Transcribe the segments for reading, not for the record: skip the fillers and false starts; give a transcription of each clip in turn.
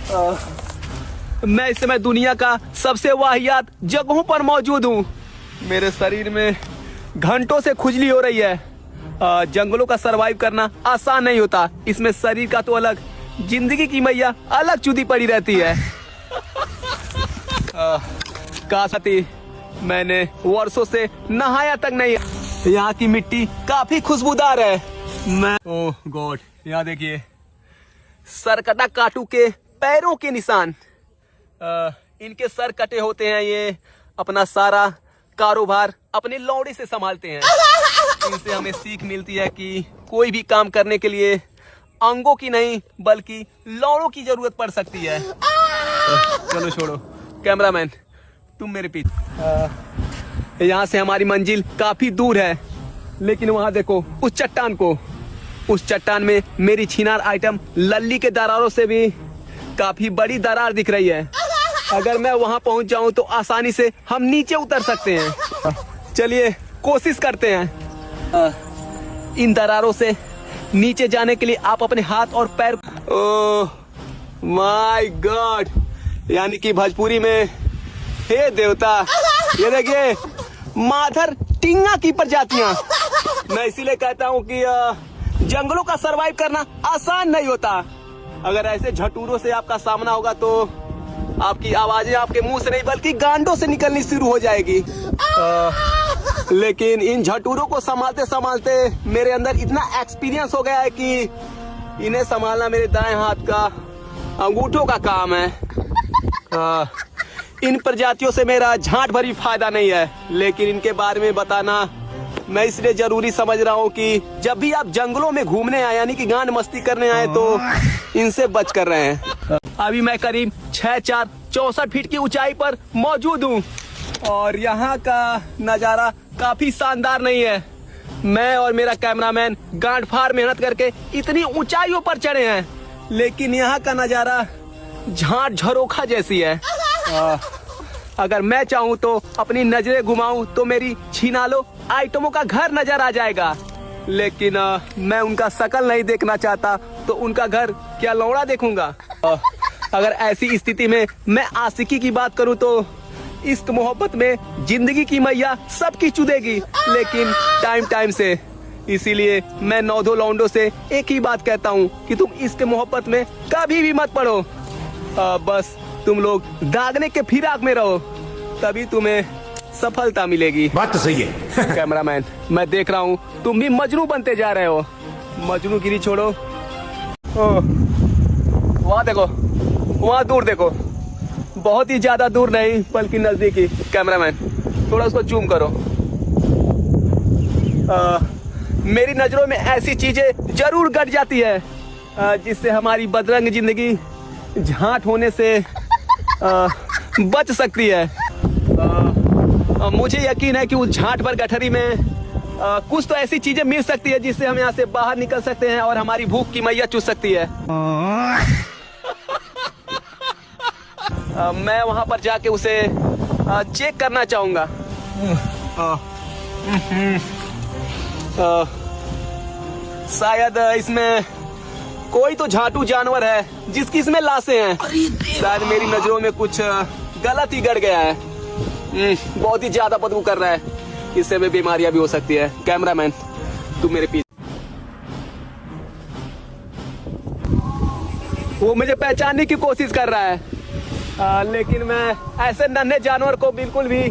मैं इस समय दुनिया का सबसे वाहियात जगहों पर मौजूद हूँ। मेरे शरीर में घंटों से खुजली हो रही है। जंगलों का सरवाइव करना आसान नहीं होता। इसमें शरीर का तो अलग, जिंदगी की मैया अलग चुदी पड़ी रहती है। काश मैंने वर्षों से नहाया तक नहीं। यहाँ की मिट्टी काफी खुशबूदार है। मैं ओह गॉड, यहाँ देखिए सरकटा काटू के पैरों के निशान। इनके सर कटे होते हैं। ये अपना सारा कारोबार अपने लौड़े से संभालते हैं। इनसे हमें सीख मिलती है कि कोई भी काम करने के लिए अंगों की नहीं बल्कि लौड़ों की जरूरत पड़ सकती है। चलो छोड़ो, कैमरामैन तुम मेरे पीछे। यहाँ से हमारी मंजिल काफी दूर है, लेकिन वहां देखो उस चट्टान को। उस चट्टान में मेरी छिनार आइटम लल्ली के दरारों से भी काफी बड़ी दरार दिख रही है। अगर मैं वहां पहुंच जाऊं तो आसानी से हम नीचे उतर सकते हैं। चलिए कोशिश करते हैं। इन दरारों से नीचे जाने के लिए आप अपने हाथ और पैर। ओह माय गॉड, यानी कि भोजपुरी में हे देवता, ये देखिए माधर टिंगा की प्रजातियां। मैं इसीलिए कहता हूँ कि जंगलों का सरवाइव करना आसान नहीं होता। अगर ऐसे झटूरों से आपका सामना होगा तो आपकी आवाजें आपके मुंह से नहीं बल्कि गांडों से निकलनी शुरू हो जाएगी। लेकिन इन झटूरों को संभालते संभालते मेरे अंदर इतना एक्सपीरियंस हो गया है कि इन्हें संभालना मेरे दाएं हाथ का अंगूठों का काम है। इन प्रजातियों से मेरा झांट भरी फायदा नहीं है, लेकिन इनके बारे में बताना मैं इसलिए जरूरी समझ रहा हूँ कि जब भी आप जंगलों में घूमने आए यानी कि गांड मस्ती करने आए तो इनसे बच कर रहे हैं। अभी मैं करीब 6'4" फीट की ऊंचाई पर मौजूद हूँ और यहाँ का नजारा काफी शानदार नहीं है। मैं और मेरा कैमरामैन गांड फाड़ मेहनत करके इतनी ऊंचाइयों पर चढ़े हैं, लेकिन यहाँ का नजारा झांट झरोखा जैसी है। अगर मैं चाहूँ तो अपनी नजरें घुमाऊं तो मेरी छिनालो आइटमों का घर नजर आ जाएगा, लेकिन मैं उनका शकल नहीं देखना चाहता तो उनका घर क्या लौड़ा देखूंगा। अगर ऐसी स्थिति में मैं आशिकी की बात करूं तो इश्क मोहब्बत में जिंदगी की मैया सबकी चुदेगी, लेकिन टाइम टाइम से। इसीलिए मैं नौधो लौंडो से एक ही बात कहता हूं कि तुम इश्क मोहब्बत में कभी भी मत पड़ो। बस तुम लोग दागने के फिराक में रहो, तभी तुम्हें सफलता मिलेगी। बात तो सही है। कैमरामैन मैं देख रहा हूँ तुम भी मजनू बनते जा रहे हो। मजनूगिरी छोड़ो। वहाँ देखो, वहाँ दूर देखो, बहुत ही ज्यादा दूर नहीं बल्कि नजदीकी। कैमरामैन थोड़ा उसको जूम करो। मेरी नजरों में ऐसी चीजें जरूर घट जाती है जिससे हमारी बदरंग जिंदगी झांट होने से बच सकती है। मुझे यकीन है कि उस झांट पर गठरी में कुछ तो ऐसी चीजें मिल सकती है जिससे हम यहाँ से बाहर निकल सकते हैं और हमारी भूख की मैया चूस सकती है। मैं वहां पर जाके उसे चेक करना चाहूंगा। शायद इसमें कोई तो झांटू जानवर है जिसकी इसमें लाशें हैं। शायद मेरी नजरों में कुछ गलत ही गड़ गया है। बहुत ही ज्यादा बदबू कर रहा है, इससे में बीमारियां भी हो सकती है। कैमरामैन तुम मेरे पीछे। वो मुझे पहचानने की कोशिश कर रहा है, लेकिन मैं ऐसे नन्हे जानवर को बिल्कुल भी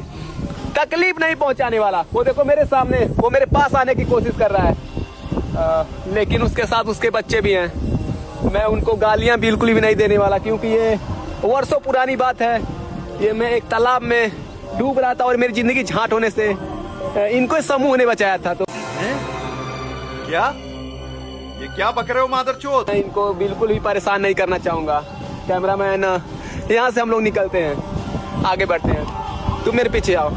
तकलीफ नहीं पहुंचाने वाला। वो देखो मेरे सामने, वो मेरे पास आने की कोशिश कर रहा है, लेकिन उसके साथ उसके बच्चे भी हैं। मैं उनको गालियां बिल्कुल भी नहीं देने वाला, क्योंकि ये वर्षों पुरानी बात है। ये मैं एक तालाब में डूब रहा था और मेरी जिंदगी झांट होने से इनको समूह ने बचाया था। तो क्या ये क्या बक रहे हो मादरचोद? मैं इनको बिल्कुल भी परेशान नहीं करना चाहूंगा। कैमरामैन यहाँ से हम लोग निकलते हैं, आगे बढ़ते हैं। तुम मेरे पीछे आओ।